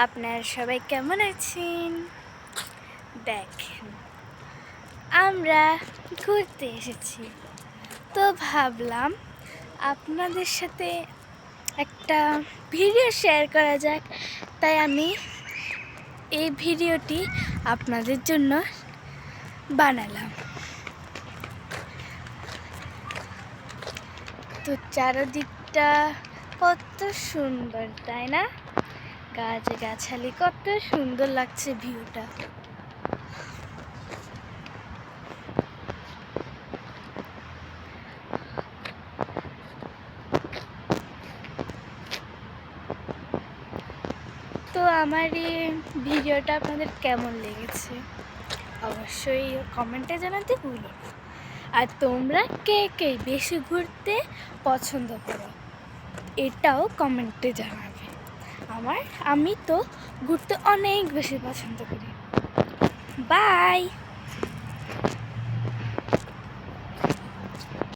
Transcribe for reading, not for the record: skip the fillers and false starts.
আপনারা সবাই কেমন আছেন? দেখেন, আমরা ঘুরতে এসেছি, তো ভাবলাম আপনাদের সাথে একটা ভিডিও শেয়ার করা যাক। তাই আমি এই ভিডিওটি আপনাদের জন্য বানালাম। তো চারদিকটা কত সুন্দর, তাই না? গাছগাছালি কত সুন্দর লাগছে ভিউটা। তো আমার এই ভিডিওটা আপনাদের কেমন লেগেছে অবশ্যই কমেন্টে জানাতে ভুলো না। আর তোমরা কে কে বেশি ঘুরতে পছন্দ করো এটাও কমেন্টে জানাবে। আমি তো ঘুরতে অনেক বেশি পছন্দ করি। বাই।